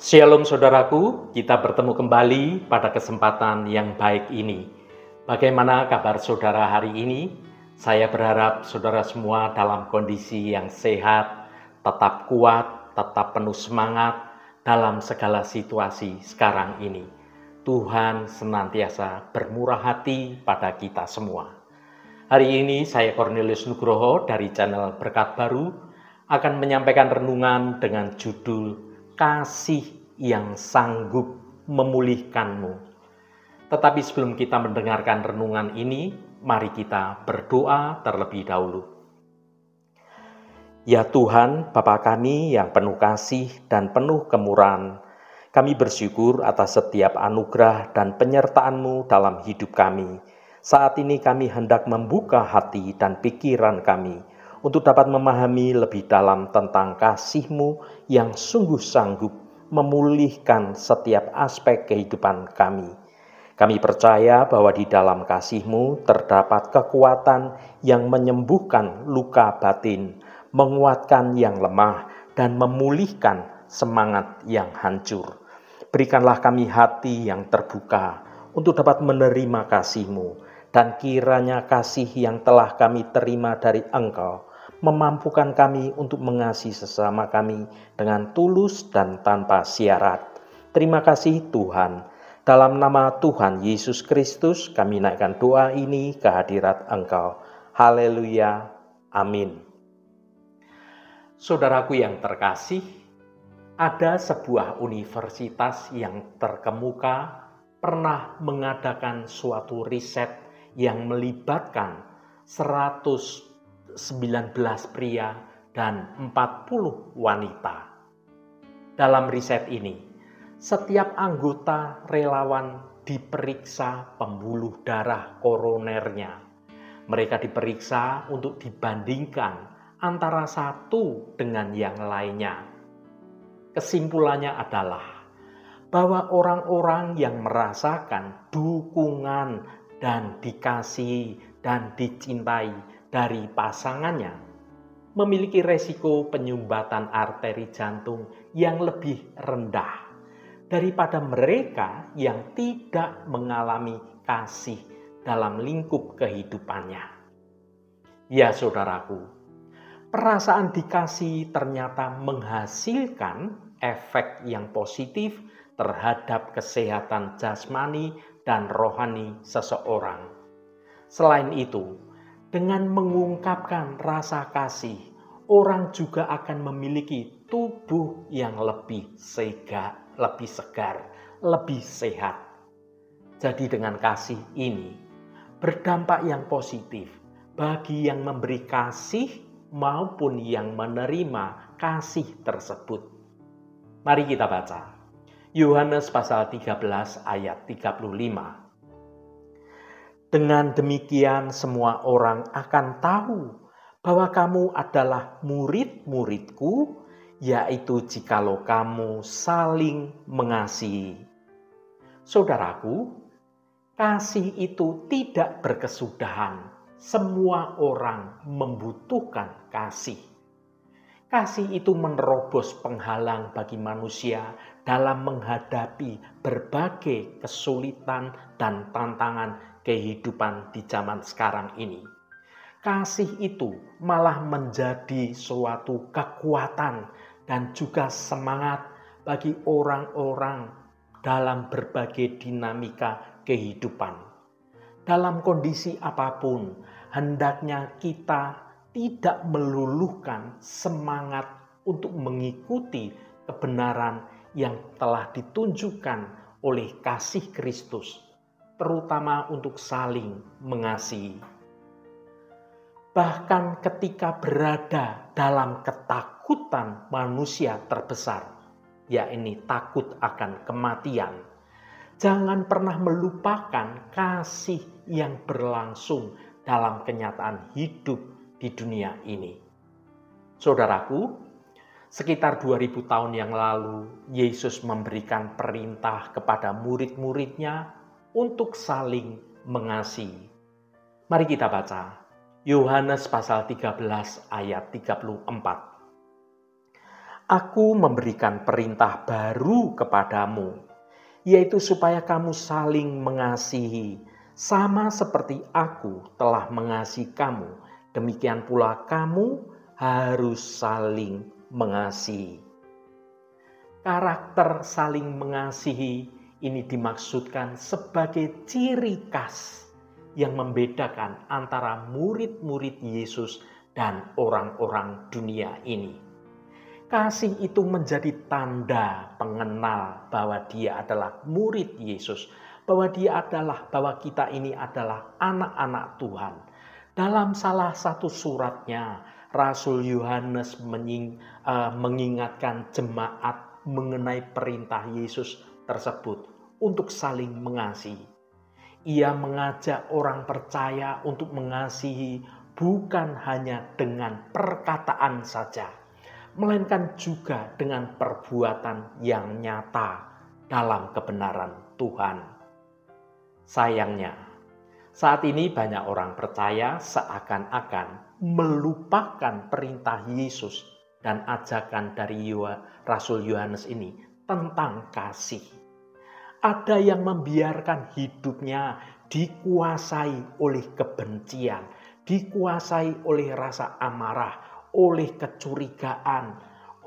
Shalom saudaraku, kita bertemu kembali pada kesempatan yang baik ini. Bagaimana kabar saudara hari ini? Saya berharap saudara semua dalam kondisi yang sehat, tetap kuat, tetap penuh semangat dalam segala situasi sekarang ini. Tuhan senantiasa bermurah hati pada kita semua. Hari ini saya Cornelius Nugroho dari channel Berkat Baru akan menyampaikan renungan dengan judul Kasih yang sanggup memulihkanmu. Tetapi sebelum kita mendengarkan renungan ini, mari kita berdoa terlebih dahulu. Ya Tuhan, Bapa kami yang penuh kasih dan penuh kemurahan, kami bersyukur atas setiap anugerah dan penyertaan-Mu dalam hidup kami. Saat ini kami hendak membuka hati dan pikiran kami untuk dapat memahami lebih dalam tentang kasih-Mu yang sungguh sanggup memulihkan setiap aspek kehidupan kami. Kami percaya bahwa di dalam kasih-Mu terdapat kekuatan yang menyembuhkan luka batin, menguatkan yang lemah, dan memulihkan semangat yang hancur. Berikanlah kami hati yang terbuka untuk dapat menerima kasih-Mu, dan kiranya kasih yang telah kami terima dari Engkau memampukan kami untuk mengasihi sesama kami dengan tulus dan tanpa syarat. Terima kasih Tuhan. Dalam nama Tuhan Yesus Kristus kami naikkan doa ini ke hadirat Engkau. Haleluya. Amin. Saudaraku yang terkasih, ada sebuah universitas yang terkemuka pernah mengadakan suatu riset yang melibatkan 119 pria dan 40 wanita. Dalam riset ini, setiap anggota relawan diperiksa pembuluh darah koronernya. Mereka diperiksa untuk dibandingkan antara satu dengan yang lainnya. Kesimpulannya adalah bahwa orang-orang yang merasakan dukungan dan dikasihi dan dicintai dari pasangannya memiliki resiko penyumbatan arteri jantung yang lebih rendah daripada mereka yang tidak mengalami kasih dalam lingkup kehidupannya. Ya saudaraku, perasaan dikasih ternyata menghasilkan efek yang positif terhadap kesehatan jasmani dan rohani seseorang. Selain itu, dengan mengungkapkan rasa kasih, orang juga akan memiliki tubuh yang lebih segar, lebih sehat. Jadi dengan kasih ini berdampak yang positif bagi yang memberi kasih maupun yang menerima kasih tersebut. Mari kita baca. Yohanes pasal 13 ayat 35. Dengan demikian semua orang akan tahu bahwa kamu adalah murid-muridku, yaitu jikalau kamu saling mengasihi. Saudaraku, kasih itu tidak berkesudahan. Semua orang membutuhkan kasih. Kasih itu menerobos penghalang bagi manusia dalam menghadapi berbagai kesulitan dan tantangan kehidupan di zaman sekarang ini. Kasih itu malah menjadi suatu kekuatan dan juga semangat bagi orang-orang dalam berbagai dinamika kehidupan. Dalam kondisi apapun, hendaknya kita tidak meluluhkan semangat untuk mengikuti kebenaran yang telah ditunjukkan oleh kasih Kristus, terutama untuk saling mengasihi. Bahkan ketika berada dalam ketakutan manusia terbesar, yakni takut akan kematian, jangan pernah melupakan kasih yang berlangsung dalam kenyataan hidup di dunia ini. Saudaraku, sekitar 2000 tahun yang lalu, Yesus memberikan perintah kepada murid-muridnya untuk saling mengasihi. Mari kita baca Yohanes pasal 13 ayat 34. Aku memberikan perintah baru kepadamu, yaitu supaya kamu saling mengasihi, sama seperti aku telah mengasihi kamu. Demikian pula kamu harus saling mengasihi. Karakter saling mengasihi ini dimaksudkan sebagai ciri khas yang membedakan antara murid-murid Yesus dan orang-orang dunia ini. Kasih itu menjadi tanda pengenal bahwa dia adalah murid Yesus, bahwa kita ini adalah anak-anak Tuhan. Dalam salah satu suratnya, Rasul Yohanes mengingatkan jemaat mengenai perintah Yesus tersebut untuk saling mengasihi. Ia mengajak orang percaya untuk mengasihi bukan hanya dengan perkataan saja, melainkan juga dengan perbuatan yang nyata dalam kebenaran Tuhan. Sayangnya, saat ini banyak orang percaya seakan-akan melupakan perintah Yesus dan ajakan dari Rasul Yohanes ini tentang kasih. Ada yang membiarkan hidupnya dikuasai oleh kebencian, dikuasai oleh rasa amarah, oleh kecurigaan,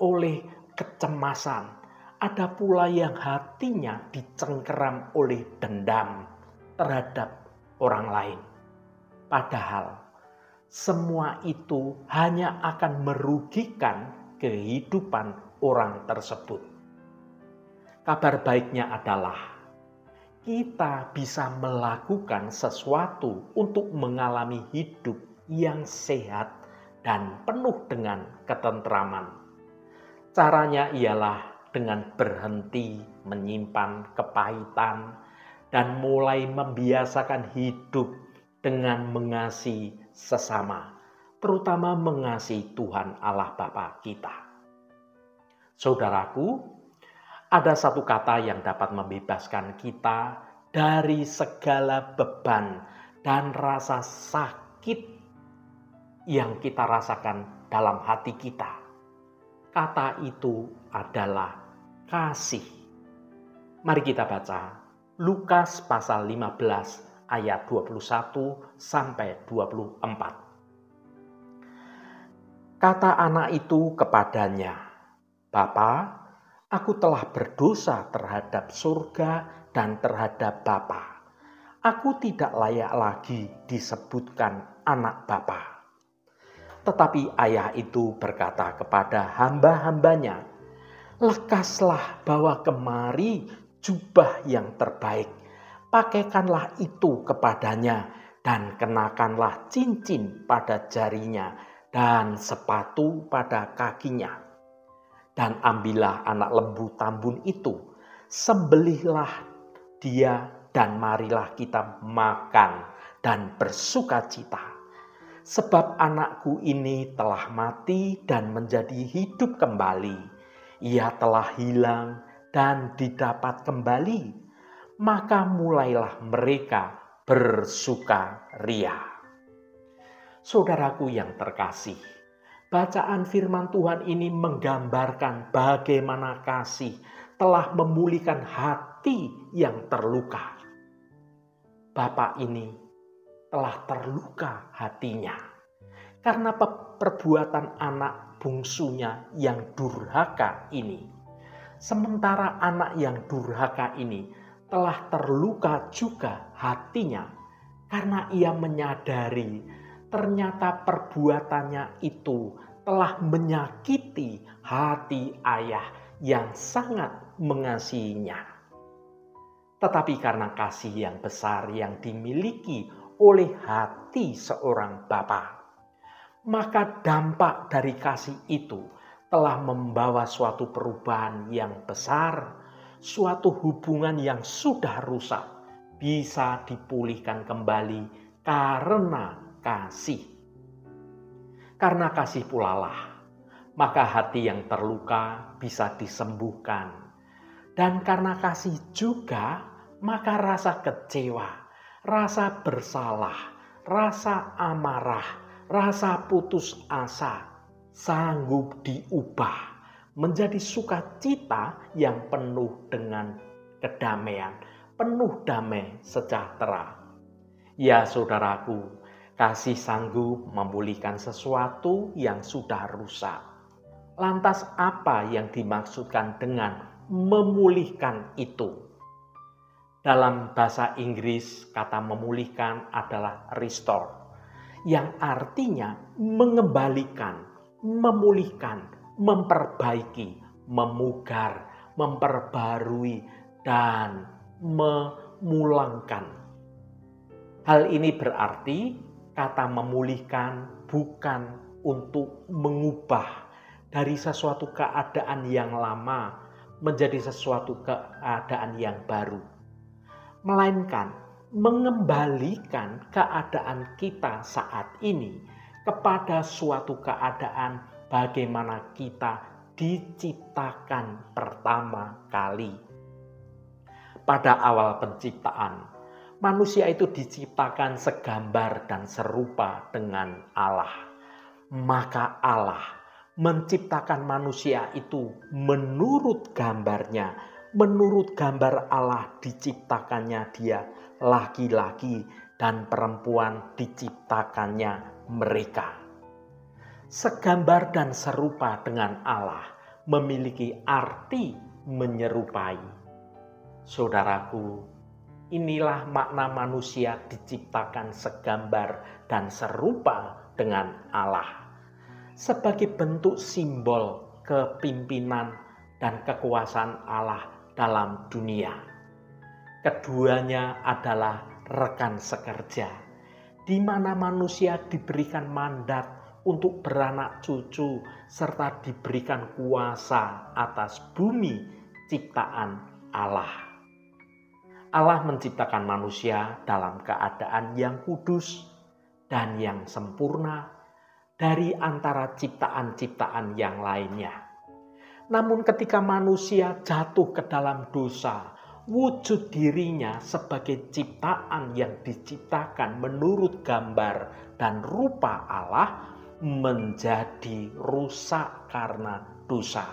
oleh kecemasan. Ada pula yang hatinya dicengkeram oleh dendam terhadap orang lain. Padahal semua itu hanya akan merugikan kehidupan orang tersebut. Kabar baiknya adalah kita bisa melakukan sesuatu untuk mengalami hidup yang sehat dan penuh dengan ketentraman. Caranya ialah dengan berhenti menyimpan kepahitan dan mulai membiasakan hidup dengan mengasihi sesama, terutama mengasihi Tuhan Allah Bapa kita. Saudaraku, ada satu kata yang dapat membebaskan kita dari segala beban dan rasa sakit yang kita rasakan dalam hati kita. Kata itu adalah kasih. Mari kita baca Lukas pasal 15 ayat 21 sampai 24. Kata anak itu kepadanya, "Bapa, aku telah berdosa terhadap surga dan terhadap Bapa. Aku tidak layak lagi disebutkan anak Bapa." Tetapi ayah itu berkata kepada hamba-hambanya, "Lekaslah bawa kemari jubah yang terbaik, pakaikanlah itu kepadanya, dan kenakanlah cincin pada jarinya, dan sepatu pada kakinya. Dan ambillah anak lembu tambun itu, sembelihlah dia, dan marilah kita makan dan bersukacita. Sebab anakku ini telah mati dan menjadi hidup kembali. Ia telah hilang dan didapat kembali. Maka mulailah mereka bersukaria." Saudaraku yang terkasih, bacaan firman Tuhan ini menggambarkan bagaimana kasih telah memulihkan hati yang terluka. Bapak ini telah terluka hatinya karena perbuatan anak bungsunya yang durhaka ini. Sementara anak yang durhaka ini telah terluka juga hatinya karena ia menyadari ternyata perbuatannya itu telah menyakiti hati ayah yang sangat mengasihinya. Tetapi karena kasih yang besar yang dimiliki oleh hati seorang bapa, maka dampak dari kasih itu telah membawa suatu perubahan yang besar. Suatu hubungan yang sudah rusak bisa dipulihkan kembali karena kasih. Karena kasih pulalah, maka hati yang terluka bisa disembuhkan. Dan karena kasih juga, maka rasa kecewa, rasa bersalah, rasa amarah, rasa putus asa sanggup diubah menjadi sukacita yang penuh dengan kedamaian, penuh damai sejahtera. Ya saudaraku, kasih sanggup memulihkan sesuatu yang sudah rusak. Lantas apa yang dimaksudkan dengan memulihkan itu? Dalam bahasa Inggris, kata memulihkan adalah restore, yang artinya mengembalikan, memulihkan, memperbaiki, memugar, memperbarui, dan memulangkan. Hal ini berarti kata memulihkan bukan untuk mengubah dari sesuatu keadaan yang lama menjadi sesuatu keadaan yang baru, melainkan mengembalikan keadaan kita saat ini kepada suatu keadaan bagaimana kita diciptakan pertama kali. Pada awal penciptaan, manusia itu diciptakan segambar dan serupa dengan Allah. Maka Allah menciptakan manusia itu menurut gambarnya, menurut gambar Allah diciptakannya dia. Laki-laki dan perempuan diciptakannya mereka. Segambar dan serupa dengan Allah memiliki arti menyerupai. Saudaraku, inilah makna manusia diciptakan segambar dan serupa dengan Allah. Sebagai bentuk simbol kepimpinan dan kekuasaan Allah dalam dunia. Keduanya adalah rekan sekerja, di mana manusia diberikan mandat untuk beranak cucu serta diberikan kuasa atas bumi ciptaan Allah. Allah menciptakan manusia dalam keadaan yang kudus dan yang sempurna dari antara ciptaan-ciptaan yang lainnya. Namun ketika manusia jatuh ke dalam dosa, wujud dirinya sebagai ciptaan yang diciptakan menurut gambar dan rupa Allah menjadi rusak karena dosa.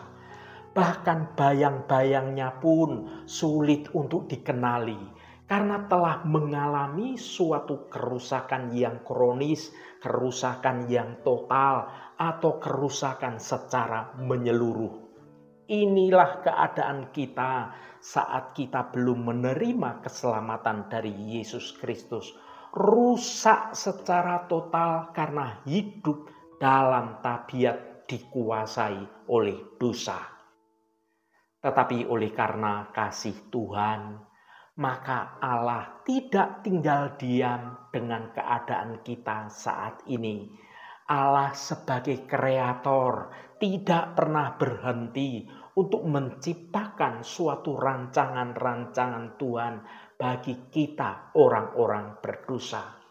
Bahkan bayang-bayangnya pun sulit untuk dikenali karena telah mengalami suatu kerusakan yang kronis, kerusakan yang total, atau kerusakan secara menyeluruh. Inilah keadaan kita saat kita belum menerima keselamatan dari Yesus Kristus. Rusak secara total karena hidup dalam tabiat dikuasai oleh dosa. Tetapi oleh karena kasih Tuhan, maka Allah tidak tinggal diam dengan keadaan kita saat ini. Allah sebagai kreator tidak pernah berhenti untuk menciptakan suatu rancangan-rancangan Tuhan bagi kita orang-orang berdosa.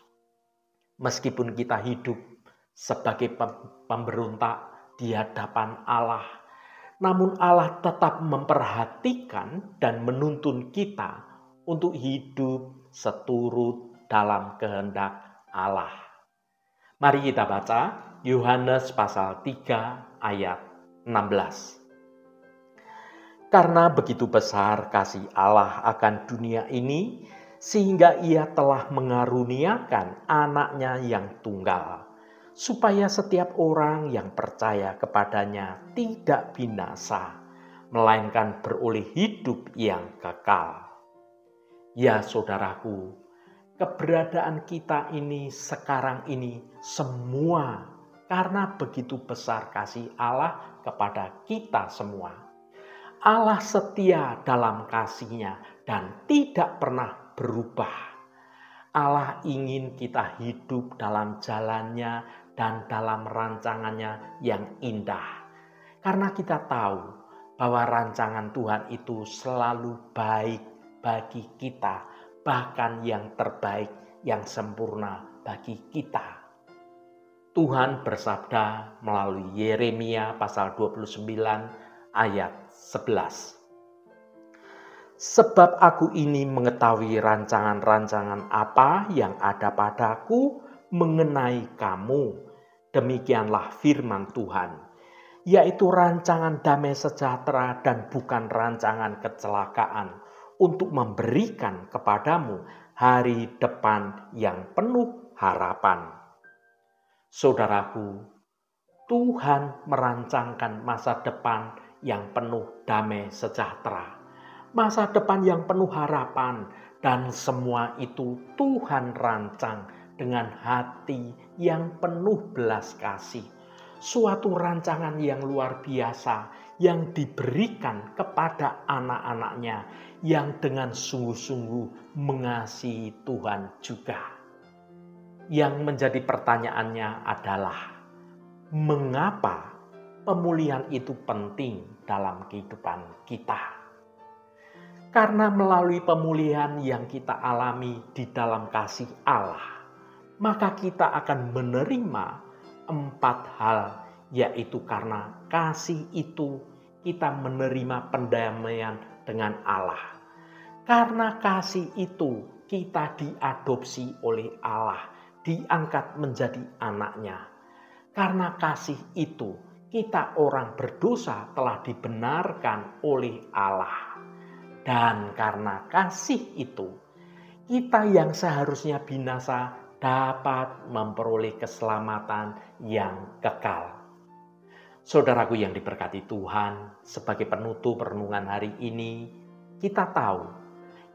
Meskipun kita hidup sebagai pemberontak di hadapan Allah, namun Allah tetap memperhatikan dan menuntun kita untuk hidup seturut dalam kehendak Allah. Mari kita baca Yohanes pasal 3 ayat 16. Karena begitu besar kasih Allah akan dunia ini, sehingga ia telah mengaruniakan anaknya yang tunggal, supaya setiap orang yang percaya kepadanya tidak binasa, melainkan beroleh hidup yang kekal. Ya saudaraku, keberadaan kita ini sekarang ini semua karena begitu besar kasih Allah kepada kita semua. Allah setia dalam kasih-Nya dan tidak pernah berubah. Allah ingin kita hidup dalam jalan-Nya dan dalam rancangan-Nya yang indah. Karena kita tahu bahwa rancangan Tuhan itu selalu baik bagi kita, bahkan yang terbaik, yang sempurna bagi kita. Tuhan bersabda melalui Yeremia pasal 29 ayat 11. Sebab aku ini mengetahui rancangan-rancangan apa yang ada padaku mengenai kamu. Demikianlah firman Tuhan, yaitu rancangan damai sejahtera dan bukan rancangan kecelakaan, untuk memberikan kepadamu hari depan yang penuh harapan. Saudaraku, Tuhan merancangkan masa depan yang penuh damai sejahtera, masa depan yang penuh harapan, dan semua itu Tuhan rancang dengan hati yang penuh belas kasih. Suatu rancangan yang luar biasa yang diberikan kepada anak-anaknya yang dengan sungguh-sungguh mengasihi Tuhan juga. Yang menjadi pertanyaannya adalah, mengapa pemulihan itu penting dalam kehidupan kita? Karena melalui pemulihan yang kita alami di dalam kasih Allah, maka kita akan menerima 4 hal, yaitu karena kasih itu kita menerima pendamaian dengan Allah. Karena kasih itu kita diadopsi oleh Allah, diangkat menjadi anaknya. Karena kasih itu kita orang berdosa telah dibenarkan oleh Allah. Dan karena kasih itu kita yang seharusnya binasa dapat memperoleh keselamatan yang kekal. Saudaraku yang diberkati Tuhan, sebagai penutup renungan hari ini, kita tahu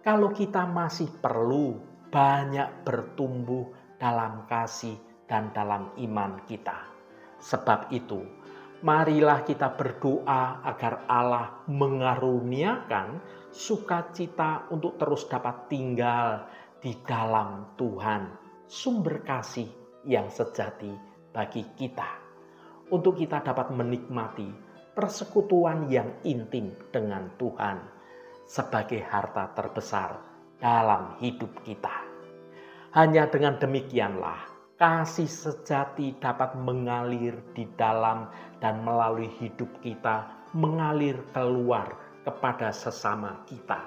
kalau kita masih perlu banyak bertumbuh dalam kasih dan dalam iman kita. Sebab itu, marilah kita berdoa agar Allah mengaruniakan sukacita untuk terus dapat tinggal di dalam Tuhan, sumber kasih yang sejati bagi kita, untuk kita dapat menikmati persekutuan yang intim dengan Tuhan sebagai harta terbesar dalam hidup kita. Hanya dengan demikianlah kasih sejati dapat mengalir di dalam dan melalui hidup kita, mengalir keluar kepada sesama kita.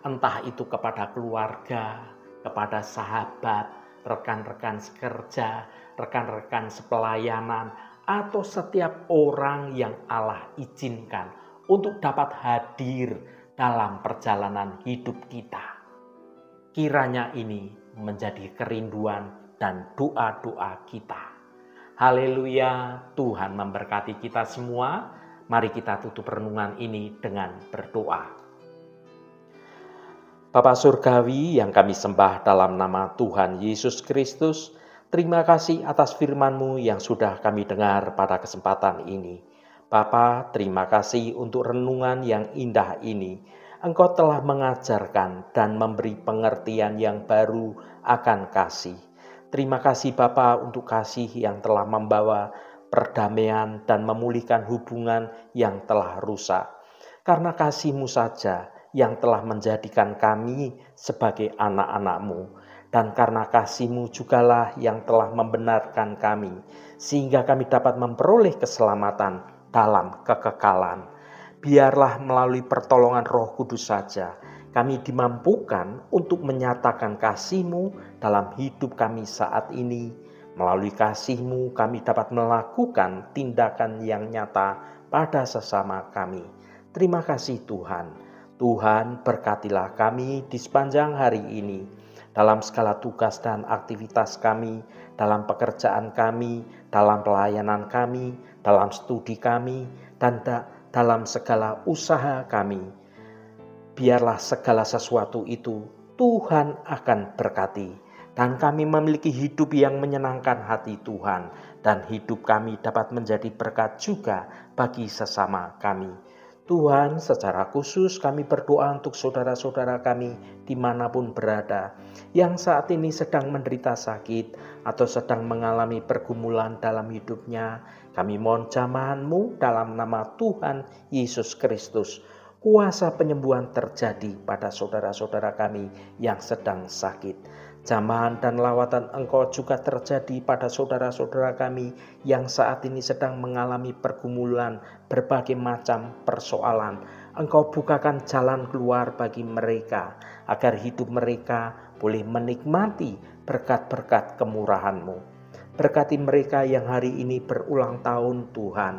Entah itu kepada keluarga, kepada sahabat, rekan-rekan sekerja, rekan-rekan sepelayanan, atau setiap orang yang Allah izinkan untuk dapat hadir dalam perjalanan hidup kita. Kiranya ini menjadi kerinduan dan doa-doa kita. Haleluya, Tuhan memberkati kita semua. Mari kita tutup renungan ini dengan berdoa. Bapa Surgawi yang kami sembah dalam nama Tuhan Yesus Kristus, terima kasih atas firman-Mu yang sudah kami dengar pada kesempatan ini. Bapa, terima kasih untuk renungan yang indah ini. Engkau telah mengajarkan dan memberi pengertian yang baru akan kasih. Terima kasih Bapa untuk kasih yang telah membawa perdamaian dan memulihkan hubungan yang telah rusak. Karena kasih-Mu saja yang telah menjadikan kami sebagai anak-anak-Mu. Dan karena kasih-Mu jugalah yang telah membenarkan kami, sehingga kami dapat memperoleh keselamatan dalam kekekalan. Biarlah melalui pertolongan Roh Kudus saja kami dimampukan untuk menyatakan kasih-Mu dalam hidup kami saat ini. Melalui kasih-Mu kami dapat melakukan tindakan yang nyata pada sesama kami. Terima kasih Tuhan. Tuhan berkatilah kami di sepanjang hari ini, dalam segala tugas dan aktivitas kami, dalam pekerjaan kami, dalam pelayanan kami, dalam studi kami, dan dalam segala usaha kami. Biarlah segala sesuatu itu Tuhan akan berkati, dan kami memiliki hidup yang menyenangkan hati Tuhan, dan hidup kami dapat menjadi berkat juga bagi sesama kami. Tuhan, secara khusus kami berdoa untuk saudara-saudara kami dimanapun berada, yang saat ini sedang menderita sakit atau sedang mengalami pergumulan dalam hidupnya. Kami mohon jamahan-Mu dalam nama Tuhan Yesus Kristus. Kuasa penyembuhan terjadi pada saudara-saudara kami yang sedang sakit. Jamahan dan lawatan Engkau juga terjadi pada saudara-saudara kami yang saat ini sedang mengalami pergumulan berbagai macam persoalan. Engkau bukakan jalan keluar bagi mereka, agar hidup mereka boleh menikmati berkat-berkat kemurahan-Mu. Berkati mereka yang hari ini berulang tahun Tuhan.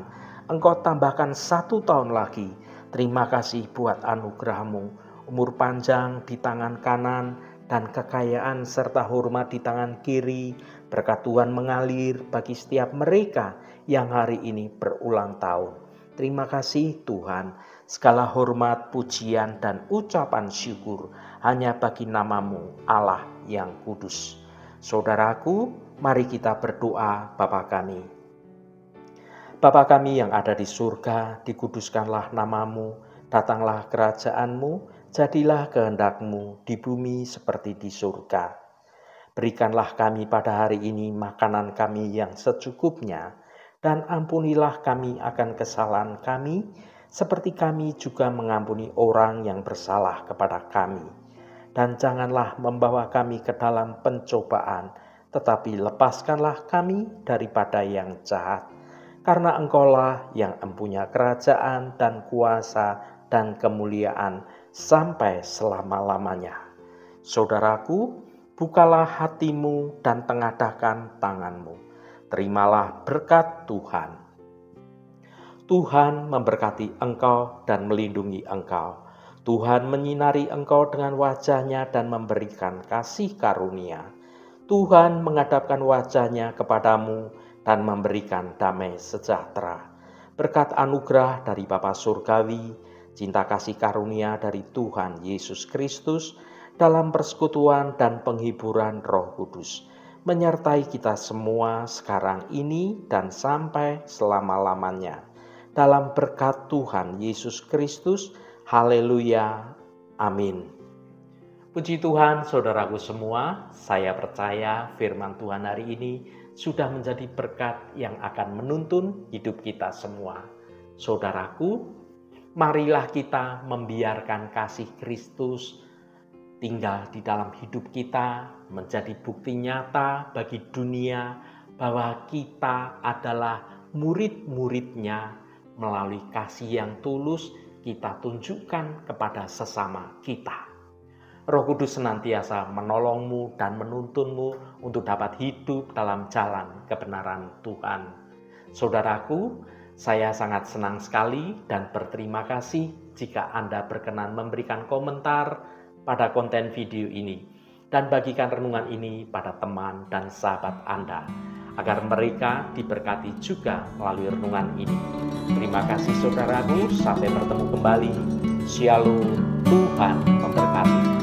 Engkau tambahkan 1 tahun lagi. Terima kasih buat anugerah-Mu, umur panjang di tangan kanan, dan kekayaan serta hormat di tangan kiri. Berkat Tuhan mengalir bagi setiap mereka yang hari ini berulang tahun. Terima kasih Tuhan, segala hormat, pujian, dan ucapan syukur hanya bagi nama-Mu, Allah yang kudus. Saudaraku, mari kita berdoa. Bapa kami. Bapa kami yang ada di surga, dikuduskanlah nama-Mu, datanglah kerajaan-Mu, jadilah kehendak-Mu di bumi seperti di surga. Berikanlah kami pada hari ini makanan kami yang secukupnya, dan ampunilah kami akan kesalahan kami, seperti kami juga mengampuni orang yang bersalah kepada kami. Dan janganlah membawa kami ke dalam pencobaan, tetapi lepaskanlah kami daripada yang jahat. Karena Engkaulah yang empunya kerajaan dan kuasa dan kemuliaan sampai selama-lamanya. Saudaraku, bukalah hatimu dan tengadahkan tanganmu. Terimalah berkat Tuhan. Tuhan memberkati engkau dan melindungi engkau. Tuhan menyinari engkau dengan wajah-Nya dan memberikan kasih karunia. Tuhan menghadapkan wajah-Nya kepadamu dan memberikan damai sejahtera. Berkat anugerah dari Bapa Surgawi, cinta kasih karunia dari Tuhan Yesus Kristus, dalam persekutuan dan penghiburan Roh Kudus, menyertai kita semua sekarang ini dan sampai selama-lamanya. Dalam berkat Tuhan Yesus Kristus, haleluya, amin. Puji Tuhan, saudaraku semua, saya percaya firman Tuhan hari ini sudah menjadi berkat yang akan menuntun hidup kita semua. Saudaraku, marilah kita membiarkan kasih Kristus tinggal di dalam hidup kita, menjadi bukti nyata bagi dunia bahwa kita adalah murid-murid-Nya. Melalui kasih yang tulus, kita tunjukkan kepada sesama kita. Roh Kudus senantiasa menolongmu dan menuntunmu untuk dapat hidup dalam jalan kebenaran Tuhan. Saudaraku, saya sangat senang sekali dan berterima kasih jika Anda berkenan memberikan komentar pada konten video ini dan bagikan renungan ini pada teman dan sahabat Anda, agar mereka diberkati juga melalui renungan ini. Terima kasih saudaraku, sampai bertemu kembali. Shalom, Tuhan memberkati.